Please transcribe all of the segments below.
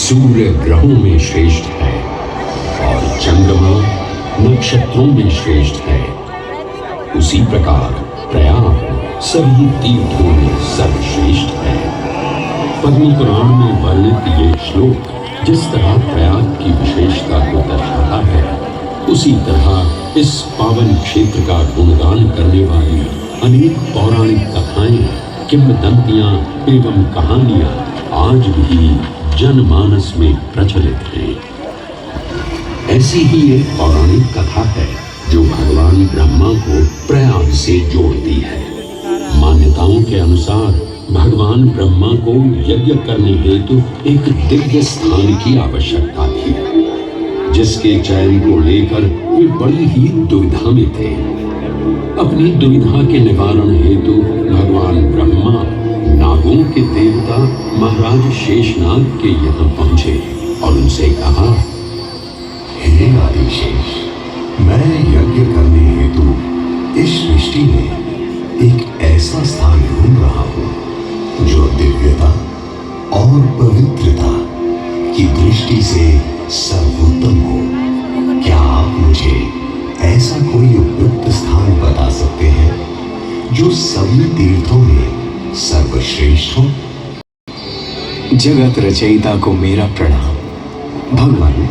सूर्य ग्रहों में श्रेष्ठ है और चंद्रमा नक्षत्रों में श्रेष्ठ है, उसी प्रकार प्रयाग सभी तीर्थों में सर्वश्रेष्ठ है। पद्म पुराण में वर्णित ये श्लोक जिस तरह प्रयाग की विशेषता को दर्शाता है, उसी तरह इस पावन क्षेत्र का गुणगान करने वाली अनेक पौराणिक कथाएं, किंवदंतियां एवं कहानियां आज भी जनमानस में प्रचलित हैं। ऐसी ही एक पौराणिक कथा है जो भगवान ब्रह्मा को प्रयाग से जोड़ती है। मान्यताओं के अनुसार भगवान ब्रह्मा को यज्ञ करने हेतु एक दिव्य स्थान की आवश्यकता थी, जिसके चयन को लेकर वे बड़ी ही दुविधा में थे। अपनी दुविधा के निवारण हेतु भगवान ब्रह्मा नागों के देवता महाराज शेषनाग के यहाँ पहुंचे और उनसे कहा, हे आदिशेष, मैं यज्ञ करने हेतु इस सृष्टि में एक ऐसा स्थान ढूंढ रहा हूं जो दिव्यता और पवित्रता की दृष्टि से सर्वोत्तम हो। क्या आप मुझे ऐसा कोई उपयुक्त स्थान बता सकते हैं जो सभी तीर्थों में सर्वश्रेष्ठ हो? जगत रचयिता को मेरा प्रणाम। भगवान,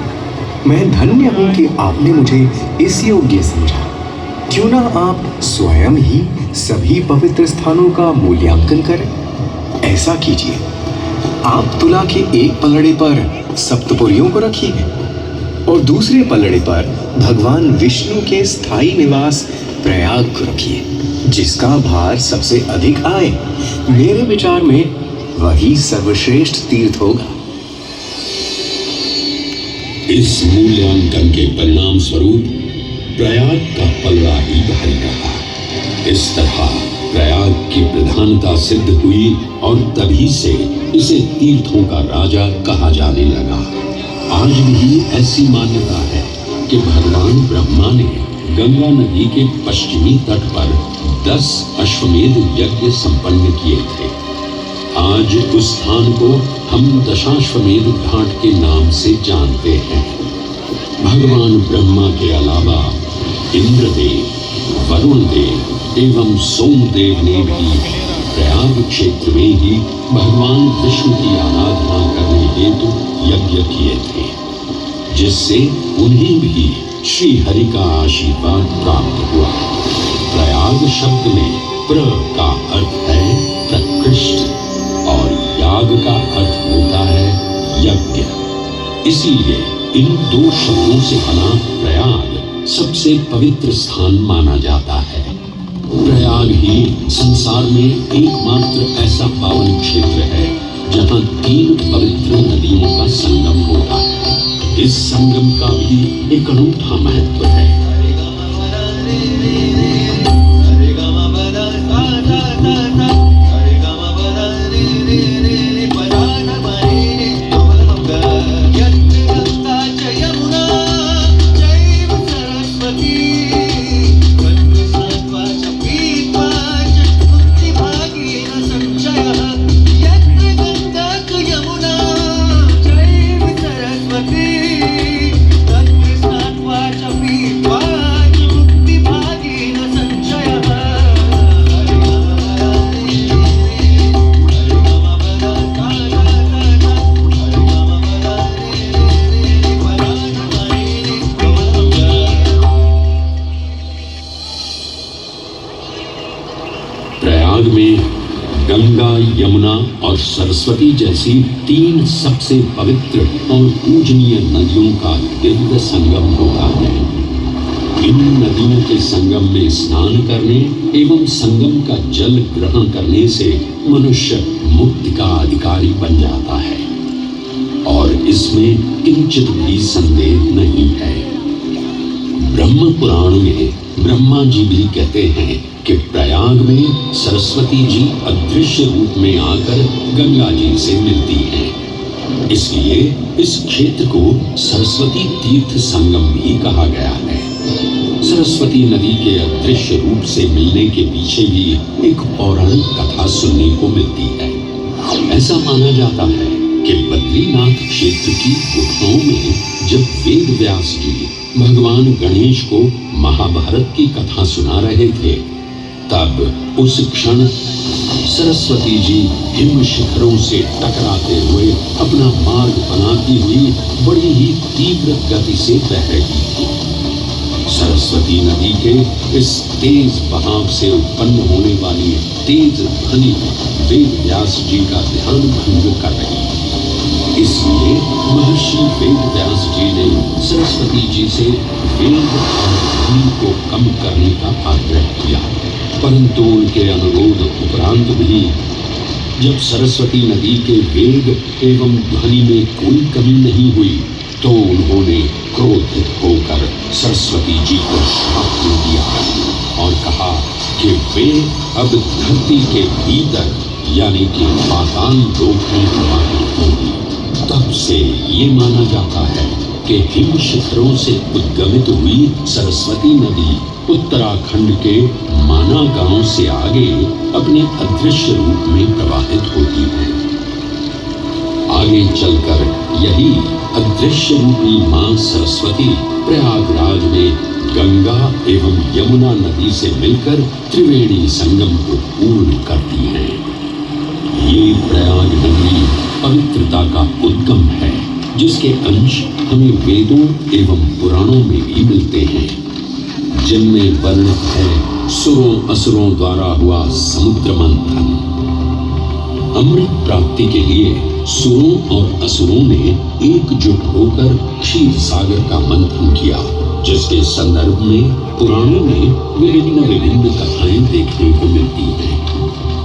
मैं धन्य हूं कि आपने मुझे इस योग्य समझा। क्यों ना आप स्वयं ही सभी पवित्र स्थानों का मूल्यांकन करें। ऐसा कीजिए, आप तुला के एक पलड़े पर सप्तपुरियों को रखिए और दूसरे पलड़े पर भगवान विष्णु के स्थायी निवास प्रयाग को रखिए, जिसका भार सबसे अधिक आए। मेरे विचार में वही सर्वश्रेष्ठ तीर्थ होगा। इस मूल्यांकन के परिणाम स्वरूप प्रयाग का पलड़ा ही भारी रहा। इस तरह प्रयाग की प्रधानता सिद्ध हुई और तभी से इसे तीर्थों का राजा कहा जाने लगा। आज भी ऐसी मान्यता है कि भगवान ब्रह्मा ने गंगा नदी के पश्चिमी तट पर 10 अश्वमेध यज्ञ संपन्न किए थे। आज उस स्थान को हम दशाश्वमेध घाट के नाम से जानते हैं। भगवान ब्रह्मा के अलावा इंद्रदेव, वरुण देव एवं सोमदेव ने भी प्रयाग क्षेत्र में ही भगवान विष्णु की आराधना करने हेतु यज्ञ किए थे, जिससे उन्हें भी श्री हरि का आशीर्वाद प्राप्त हुआ। प्रयाग शब्द में प्र का अर्थ है प्रकृष्ट और याग का अर्थ होता है यज्ञ। इसीलिए इन दो शब्दों से बना प्रयाग सबसे पवित्र स्थान माना जाता है। प्रयाग ही संसार में एकमात्र ऐसा पावन क्षेत्र है जहाँ 3 पवित्र नदियों का संगम होता है। इस संगम का भी एक अनूठा महत्व है। यमुना और सरस्वती जैसी 3 सबसे पवित्र और पूजनीय नदियों का दिव्य संगम होता है। इन नदियों के संगम में स्नान करने एवं संगम का जल ग्रहण करने से मनुष्य मुक्ति का अधिकारी बन जाता है और इसमें किंचित भी संदेह नहीं है। ब्रह्म पुराण में ब्रह्मा जी भी कहते हैं कि प्रयाग में सरस्वती जी अदृश्य रूप में आकर गंगा जी से मिलती हैं। इसलिए इस क्षेत्र को सरस्वती तीर्थ संगम भी कहा गया है। सरस्वती नदी के अदृश्य रूप से मिलने के पीछे भी एक पौराणिक कथा सुनने को मिलती है। ऐसा माना जाता है कि बद्रीनाथ क्षेत्र की गुफाओं में जब वेद व्यास जी भगवान गणेश को महाभारत की कथा सुना रहे थे, तब उस क्षण सरस्वती जी हिम शिखरों से टकराते हुए अपना मार्ग बनाती हुई बड़ी ही तीव्र गति से बह रही थी। सरस्वती नदी के इस तेज बहाव से उत्पन्न होने वाली तेज ध्वनि वेद व्यास जी का ध्यान भंग कर रही थी। इसलिए महर्षि वेद व्यास जी ने सरस्वती जी से वेग और ध्वनि को कम करने का आग्रह किया, परंतु उनके अनुरोध उपरांत भी जब सरस्वती नदी के वेग एवं ध्वनि में कोई कमी नहीं हुई तो उन्होंने क्रोधित होकर सरस्वती जी को श्राप दे दिया और कहा कि वे अब धरती के भीतर यानी कि पाताल लोक में प्रवाहित होंगी। तब से ये माना जाता है कि हिम शिखरों से उद्गमित हुई सरस्वती नदी उत्तराखंड के माना गांव से आगे अपने अदृश्य रूप में प्रवाहित होती है। आगे चलकर यही अदृश्य रूपी मां सरस्वती प्रयागराज में गंगा एवं यमुना नदी से मिलकर त्रिवेणी संगम को पूर्ण करती हैं। ये प्रयाग नगरी पवित्रता का उद्गम है, जिसके अंश हमें वेदों एवं पुराणों में भी मिलते हैं, जिनमें वर्णित है सुरों असुरों द्वारा हुआ समुद्र मंथन। अमृत प्राप्ति के लिए सुरों और असुरों ने एकजुट होकर क्षीर सागर का मंथन किया, जिसके संदर्भ में पुराणों में विभिन्न कथाएं देखने को मिलती हैं।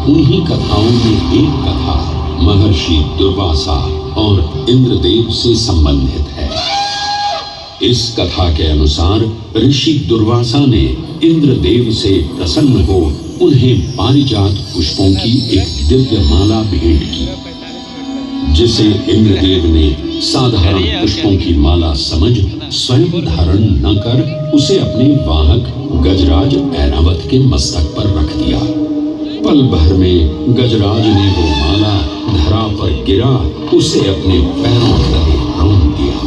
उन्हीं कथाओं में एक कथा महर्षि दुर्वासा और इंद्रदेव से संबंधित है। इस कथा के अनुसार ऋषि दुर्वासा ने इंद्रदेव से प्रसन्न हो उन्हें पारिजात पुष्पों की एक दिव्य माला भेंट की, जिसे इंद्रदेव ने साधारण पुष्पों की माला समझ स्वयं धारण न कर उसे अपने वाहक गजराज ऐरावत के मस्तक पर रख दिया। पल भर में गजराज ने वो माला धरा पर गिरा उसे अपने पैरों तले रौंद दिया।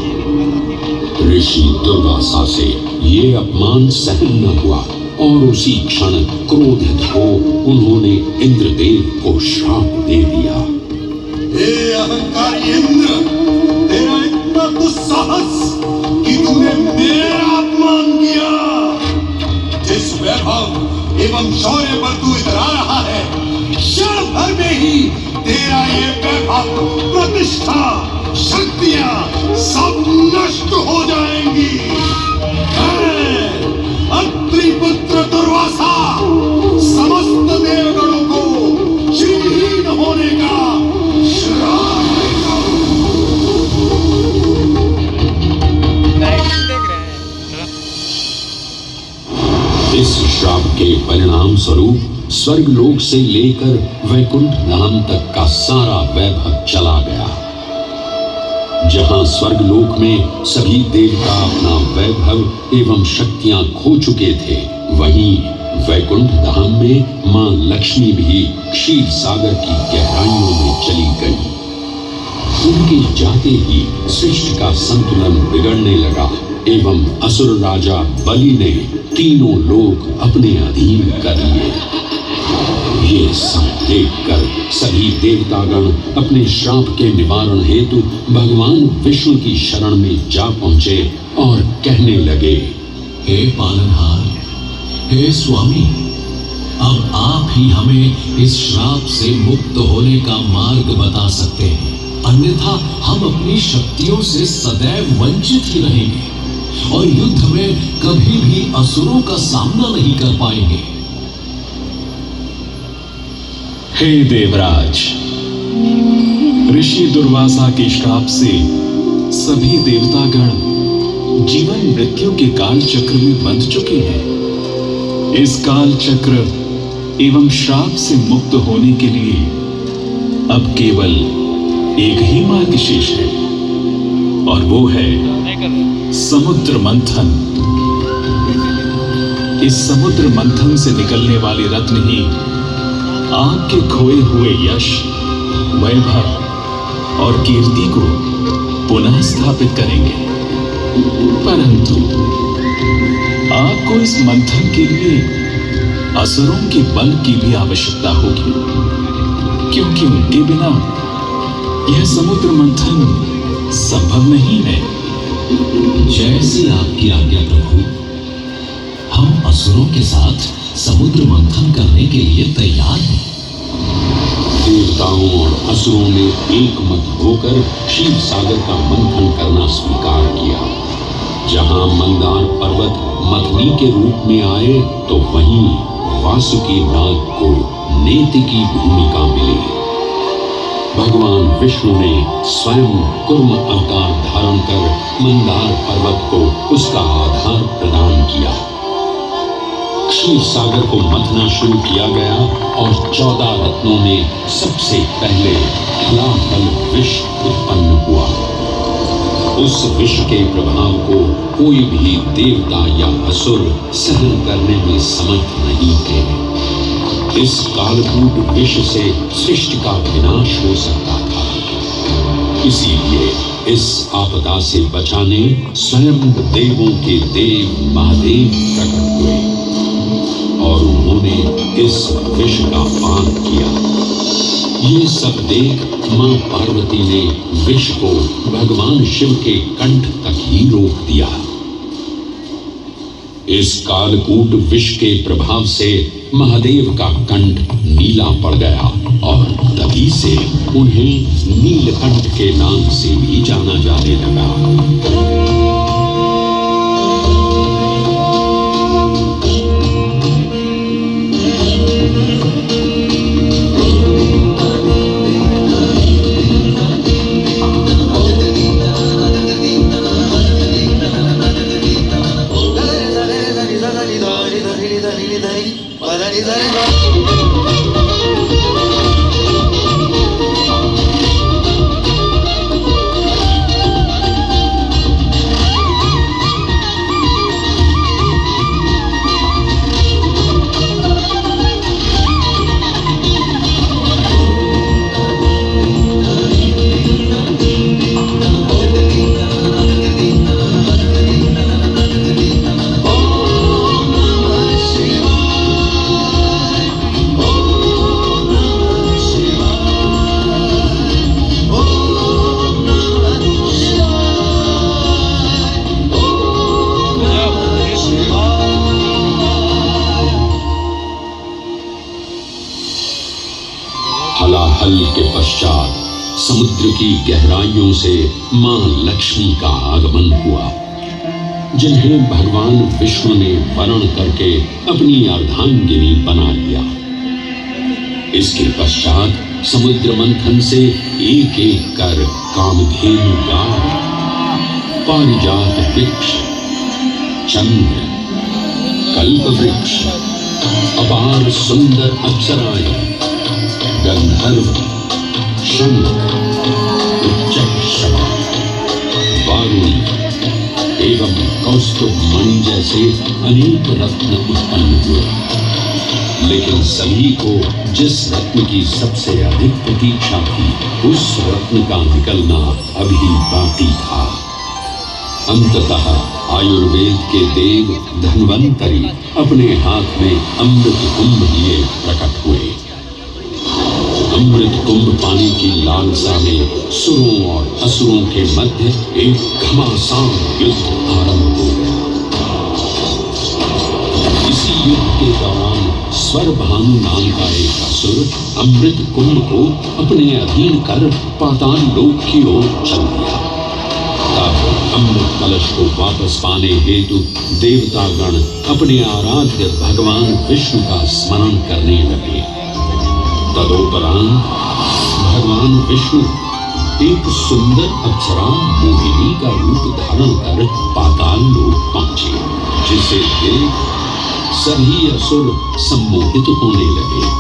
ऋषि दुर्वासा से ये अपमान सहन न हुआ और उसी क्षण क्रोधित हो उन्होंने इंद्रदेव को श्राप दे दिया। हे अहंकारी इंद्र, तेरा इतना दुस्साहस कि तूने मेरा अपमान किया। जिस वैभव एवं शौर्य पर तू इधर आ रहा है, क्षण भर में ही तेरा ये वैभव, प्रतिष्ठा, शक्तियां सब नष्ट हो जाएंगी। अत्रि पुत्र दुर्वासा समस्त देवगणों को श्रीहीन होने का श्राप देता हूं। इस श्राप के परिणाम स्वरूप स्वर्गलोक से लेकर वैकुंठ धाम तक का सारा वैभव चला गया। जहां स्वर्गलोक में सभी देवता अपना वैभव एवं शक्तियां खो चुके थे, वहीं वैकुंठ धाम में मां लक्ष्मी भी क्षीर सागर की गहराइयों में चली गई। उनके जाते ही सृष्टि का संतुलन बिगड़ने लगा एवं असुर राजा बलि ने तीनों लोक अपने अधीन कर लिए। ये सब देखकर सभी देवतागण अपने श्राप के निवारण हेतु भगवान विष्णु की शरण में जा पहुंचे और कहने लगे, हे पालनहार, हे स्वामी, अब आप ही हमें इस श्राप से मुक्त होने का मार्ग बता सकते हैं, अन्यथा हम अपनी शक्तियों से सदैव वंचित ही रहेंगे और युद्ध में कभी भी असुरों का सामना नहीं कर पाएंगे। हे देवराज, ऋषि दुर्वासा के श्राप से सभी देवतागण जीवन मृत्यु के काल चक्र में बंध चुके हैं। इस काल चक्र एवं श्राप से मुक्त होने के लिए अब केवल एक ही मार्ग शेष है और वो है समुद्र मंथन। इस समुद्र मंथन से निकलने वाले रत्न ही आपके खोए हुए यश, वैभव और कीर्ति को पुनः स्थापित करेंगे। परंतु आपको इस मंथन के लिए असुरों के बल की भी आवश्यकता होगी, क्योंकि उनके बिना यह समुद्र मंथन संभव नहीं है। जैसी आपकी आज्ञा प्रभु, हम असुरों के साथ समुद्र मंथन करने के लिए तैयार हैं। देवताओं और असुरों ने एक मत होकर क्षीर सागर का मंथन करना स्वीकार किया। जहां मंदार पर्वत मथनी के रूप में आए तो वहीं वासुकी नाग को नेति की भूमिका मिली। भगवान विष्णु ने स्वयं कुर्म अवतार धारण कर मंदार पर्वत को उसका आधार प्रदान किया। क्षीर सागर को मथना शुरू किया गया और 14 रत्नों में सबसे पहले हलाहल विष उत्पन्न हुआ। उस विष के प्रभाव को कोई भी देवता या असुर सहन करने में समर्थ नहीं थे। इस कालकूट विष से सृष्टि का विनाश हो सकता था। इसीलिए इस आपदा से बचाने स्वयं देवों के देव महादेव प्रकट हुए और उन्होंने इस विष का पान किया। ये सब देख मां पार्वती ने विष को भगवान शिव के कंठ तक ही रोक दिया। इस कालकूट विष के प्रभाव से महादेव का कंठ नीला पड़ गया और तभी से उन्हें नीलकंठ के नाम से भी जाना जाने लगा। हलाहल के पश्चात समुद्र की गहराइयों से मां लक्ष्मी का आगमन हुआ, जिन्हें भगवान विष्णु ने वरण करके अपनी अर्धांगिनी बना लिया। इसके पश्चात समुद्र मंथन से एक एक कर कामधेनु गाय, पारिजात वृक्ष, चंद्र, कल्प वृक्ष, अपार सुंदर अप्सराएं, गंधर्व, शंख, उच्चैःश्रवा, वारुणी एवं कौस्तुभ मणि जैसे अनेक रत्न उत्पन्न हुए। लेकिन सभी को जिस रत्न की सबसे अधिक प्रतीक्षा थी, उस रत्न का निकलना अभी बाकी था। अंततः आयुर्वेद के देव धन्वंतरी अपने हाथ में अमृत कुंभ लिए प्रकट हुए। अमृत कुंभ पाने की लालसा में सुरों और असुरों के मध्य एक घमासान युद्ध आरंभ हो गया। इसी युद्ध के दौरान स्वरभानु नाम का एक असुर अमृत कुंभ को अपने अधीन कर पाताल लोक की ओर चल दिया। तब अमृत कलश को वापस पाने हेतु देवतागण अपने आराध्य भगवान विष्णु का स्मरण करने लगे। तदोपरांत भगवान विष्णु एक सुंदर अप्सरा मोहिनी का रूप धारण कर पाताल लोक पहुंचे, जिसे देख सभी असुर सम्मोहित होने लगे।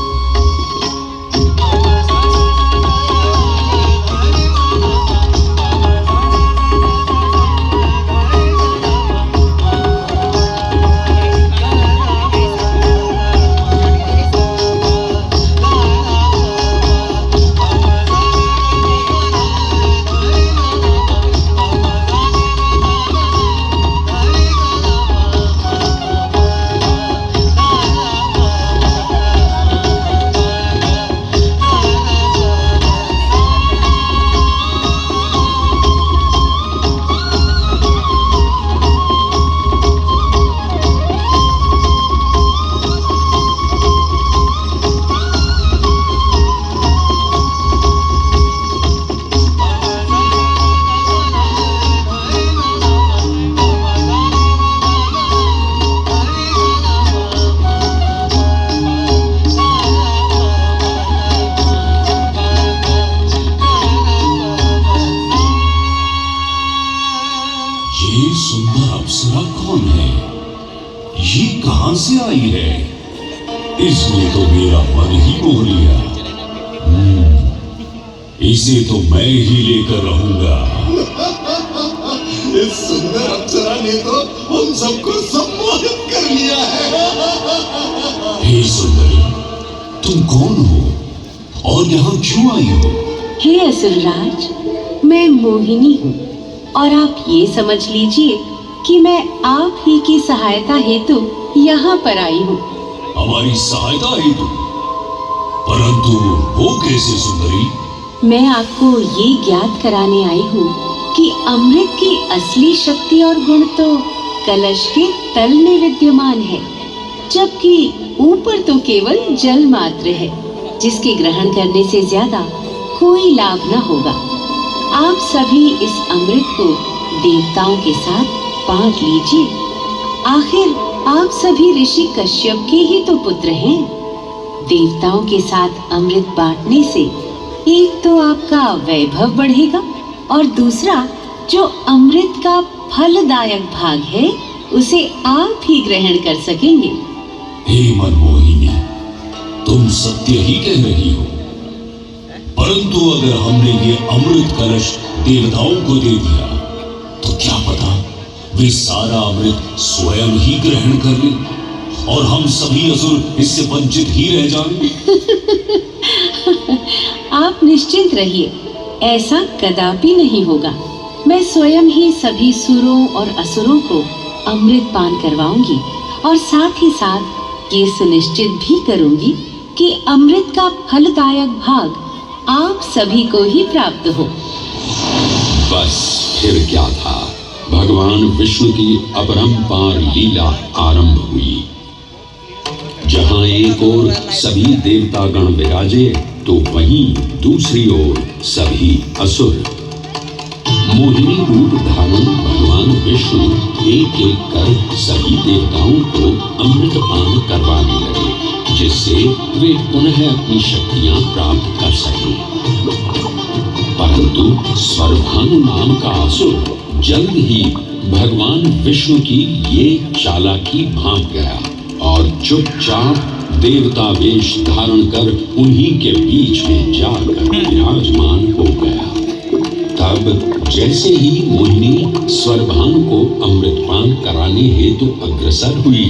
से आई है, इसने तो मेरा मन ही मोह लिया। इसे तो मैं ही लेकर रहूंगा। इस सुंदर अप्सरा ने तो हम सबको सम्मोहित कर लिया है। हे सुंदरी, तुम कौन हो और यहाँ क्यों आई हो? हे असुरराज, मैं मोहिनी हूँ और आप ये समझ लीजिए कि मैं आप ही की सहायता हेतु यहाँ पर आई हूँ। हमारी सहायता हेतु? परंतु वो कैसे सुंदरी? मैं आपको ये ज्ञात कराने आई हूँ कि अमृत की असली शक्ति और गुण तो कलश के तल में विद्यमान है, जबकि ऊपर तो केवल जल मात्र है, जिसके ग्रहण करने से ज्यादा कोई लाभ न होगा। आप सभी इस अमृत को देवताओं के साथ बांट लीजिए। आखिर आप सभी ऋषि कश्यप के ही तो पुत्र हैं। देवताओं के साथ अमृत बांटने से एक तो आपका वैभव बढ़ेगा और दूसरा जो अमृत का फलदायक भाग है उसे आप ही ग्रहण कर सकेंगे। हे मनमोहिनी, तुम सत्य ही कह रही हो, परंतु अगर हमने ये अमृत कलश देवताओं को दे दिया तो क्या पता वे सारा अमृत स्वयं ही ग्रहण कर लें और हम सभी असुर इससे वंचित ही रह जाएं। आप निश्चिंत रहिए, ऐसा कदापि नहीं होगा। मैं स्वयं ही सभी सुरों और असुरों को अमृत पान करवाऊंगी और साथ ही साथ ये सुनिश्चित भी करूंगी कि अमृत का फलदायक भाग आप सभी को ही प्राप्त हो। बस फिर क्या था, भगवान विष्णु की अपरंपार लीला आरंभ हुई। जहां एक ओर सभी देवतागण विराजे तो वहीं दूसरी ओर सभी असुर। मोहिनी रूप धारण भगवान विष्णु एक एक कर सभी देवताओं को अमृत पान करवाने लगे, जिससे वे पुनः अपनी शक्तियां प्राप्त कर सकें। परंतु स्वरभानु नाम का असुर जल्द ही भगवान विष्णु की ये चालाकी भांप गया और चुपचाप देवता वेश धारण कर उन्हीं के बीच में जाकर विराजमान हो गया। तब जैसे ही मोहिनी स्वरभानु को अमृतपान कराने हेतु अग्रसर हुई,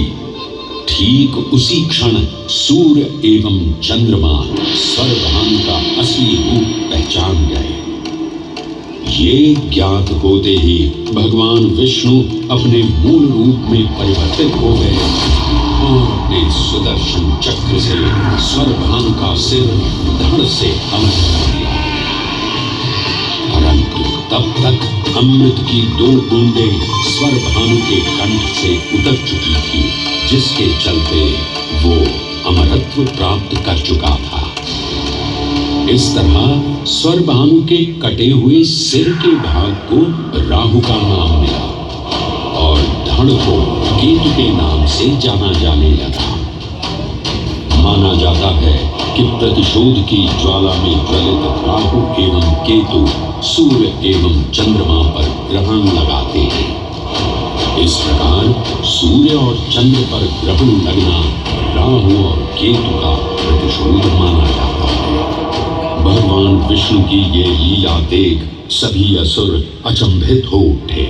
ठीक उसी क्षण सूर्य एवं चंद्रमा स्वरभानु का असली रूप पहचान गए। ये ज्ञात होते ही भगवान विष्णु अपने मूल रूप में परिवर्तित हो गए और अपने सुदर्शन चक्र से स्वरभानु का सिर धड़ से अलग कर दिया। परंतु तब तक अमृत की 2 बूंदें स्वरभानु के कंठ से उतर चुकी थी, जिसके चलते वो अमरत्व प्राप्त कर चुका था। इस तरह स्वरभानु के कटे हुए सिर के भाग को राहु का नाम मिला और धड़ को केतु के नाम से जाना जाने लगा। माना जाता है कि प्रतिशोध की ज्वाला में ज्वलित राहु एवं केतु सूर्य एवं चंद्रमा पर ग्रहण लगाते हैं। इस प्रकार सूर्य और चंद्र पर ग्रहण लगना राहु और केतु का प्रतिशोध माना जाता है। भगवान विष्णु की ये लीला देख सभी असुर अचंभित हो उठे।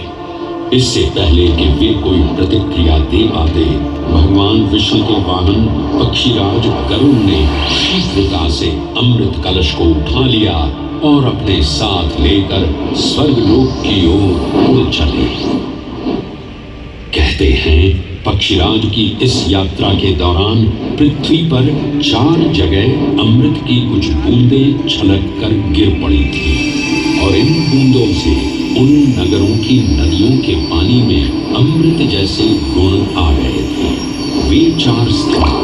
इससे पहले कि वे कोई प्रतिक्रिया दे पाते, भगवान विष्णु के वाहन पक्षीराज गरुड़ ने शीघ्रता से अमृत कलश को उठा लिया और अपने साथ लेकर स्वर्गलोक की ओर उड़ चले। कहते हैं पक्षीराज की इस यात्रा के दौरान पृथ्वी पर 4 जगह अमृत की कुछ बूंदें छलक कर गिर पड़ी थी और इन बूंदों से उन नगरों की नदियों के पानी में अमृत जैसे गुण आ गए थे। वे 4 स्थान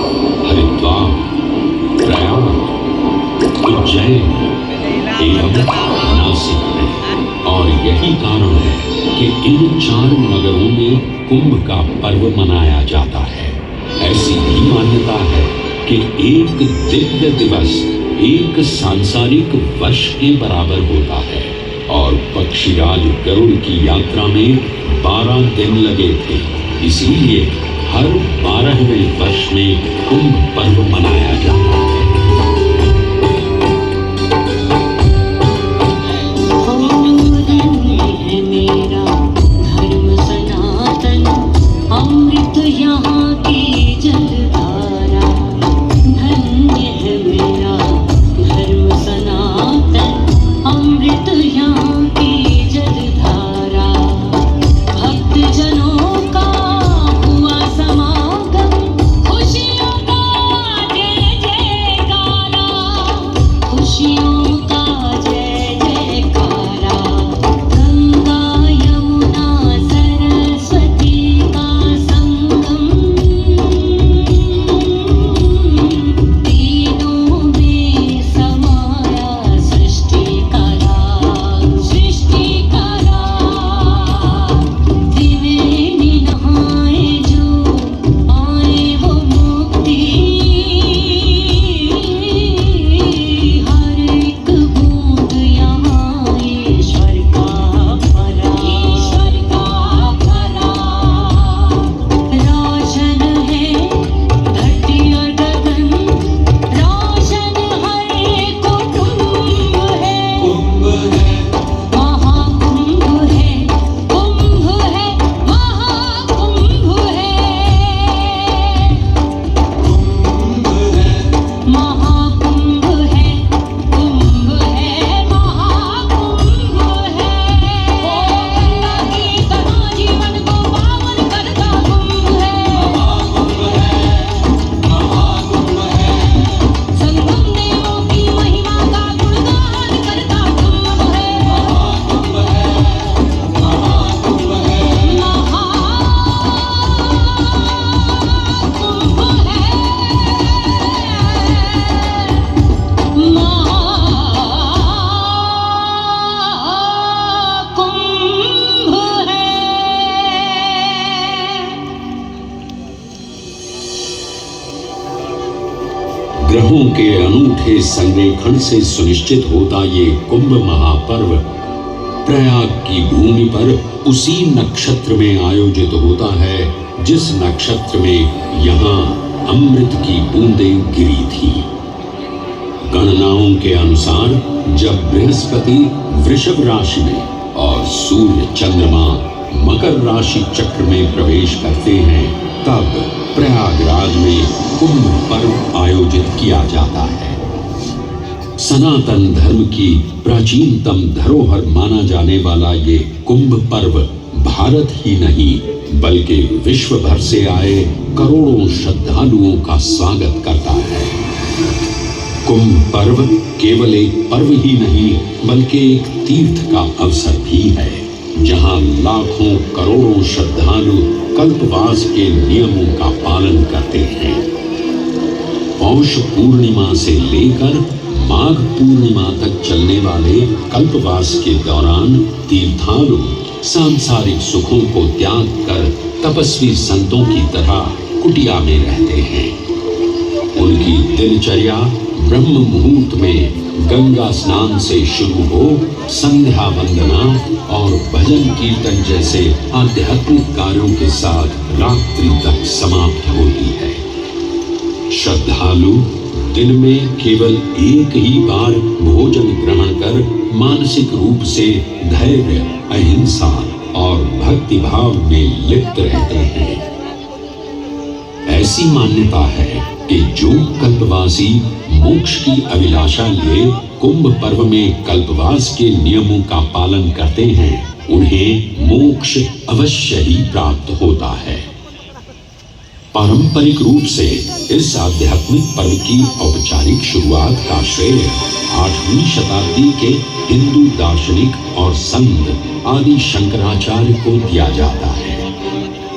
हरिद्वार, प्रयाग, उज्जैन एवं नासिक है और यही कारण है कि इन 4 नगरों में कुंभ का पर्व मनाया जाता है। ऐसी भी मान्यता है कि एक दिव्य दिवस एक सांसारिक वर्ष के बराबर होता है और पक्षीराज गरुड़ की यात्रा में 12 दिन लगे थे। इसीलिए हर 12वें वर्ष में कुंभ पर्व मनाया जाता है। अमृत यहाँ की जलधारा, धन्य है मेरा धर्म सनातन। अमृत यहाँ की जलधारा, भक्त जनों का हुआ समागम, खुशियों का जय जयकारा, खुशियों का जय जयकारा। गंगा यमुना सरस्वती का संगम, तीनों में समाया सृष्टि का राग, सृष्टि का राग। त्रिवेणी नहाए जो आए वो मुक्ति, हर एक बूंद यहाँ ईश्वर का परा, ईश्वर का परा। रोशन है धरती और गगन, रोशन हर कुटुंब है। महाकुंभ है, कुंभ है, महाकुंभ है। महाकुंभ है, कुंभ है, महाकुंभ है। गंगा की तरह जीवन को पावन करता कुंभ है। संगम देवों की महिमा का गुणगान करता कुंभ है। महाकुंभ है। ग्रहों के अनूठे संरेखण से सुनिश्चित होता ये कुंभ महापर्व प्रयाग की भूमि पर उसी नक्षत्र में आयोजित होता है जिस नक्षत्र में यहाँ अमृत की बूंदें गिरी थी। गणनाओं के अनुसार जब बृहस्पति वृषभ राशि में और सूर्य चंद्रमा मकर राशि चक्र में प्रवेश करते हैं तब प्रयागराज में कुंभ पर्व आयोजित किया जाता है। सनातन धर्म की प्राचीनतम धरोहर माना जाने वाला ये कुंभ पर्व भारत ही नहीं बल्कि विश्व भर से आए करोड़ों श्रद्धालुओं का स्वागत करता है। कुंभ पर्व केवल एक पर्व ही नहीं बल्कि एक तीर्थ का अवसर भी है जहां लाखों करोड़ों श्रद्धालु कल्पवास के नियमों का पालन करते हैं। पौष पूर्णिमा से लेकर माघ पूर्णिमा तक चलने वाले कल्पवास के दौरान तीर्थालु सांसारिक सुखों को त्याग कर तपस्वी संतों की तरह कुटिया में रहते हैं। उनकी दिनचर्या ब्रह्म मुहूर्त में गंगा स्नान से शुरू हो संध्या वंदना और भजन कीर्तन जैसे आध्यात्मिक कार्यों के साथ रात्रि तक समाप्त होती है। श्रद्धालु दिन में केवल एक ही बार भोजन ग्रहण कर मानसिक रूप से धैर्य, अहिंसा और भक्ति भाव में लिप्त रहते हैं। ऐसी मान्यता है कि जो कल्पवासी मोक्ष की अभिलाषा लिए कुंभ पर्व में कल्पवास के नियमों का पालन करते हैं, उन्हें मोक्ष अवश्य ही प्राप्त होता है। पारंपरिक रूप से इस आध्यात्मिक पर्व की औपचारिक शुरुआत का श्रेय 8वीं शताब्दी के हिंदू दार्शनिक और संत आदि शंकराचार्य को दिया जाता है।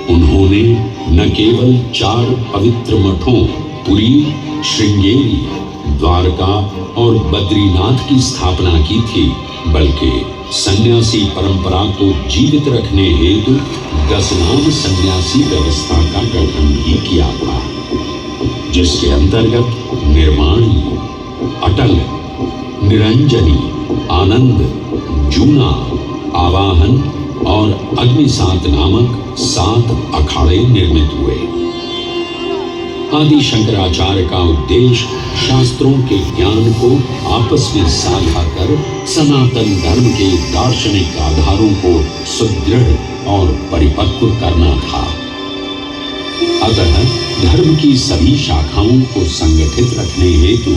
उन्होंने न केवल 4 पवित्र मठों पुरी, श्रृंगेरी, द्वारका और बद्रीनाथ की स्थापना की थी, बल्कि सन्यासी परंपरा को जीवित रखने हेतु 10 नाम सन्यासी व्यवस्था का गठन भी किया था, जिसके अंतर्गत निर्माणी, अटल, निरंजनी, आनंद, जूना, आवाहन और अग्निसात नामक 7 अखाड़े निर्मित हुए। आदि शंकराचार्य का उद्देश्य शास्त्रों के ज्ञान को आपस में साझा कर सनातन धर्म के दार्शनिक आधारों को सुदृढ़ और परिपक्व करना था। अतः धर्म की सभी शाखाओं को संगठित रखने हेतु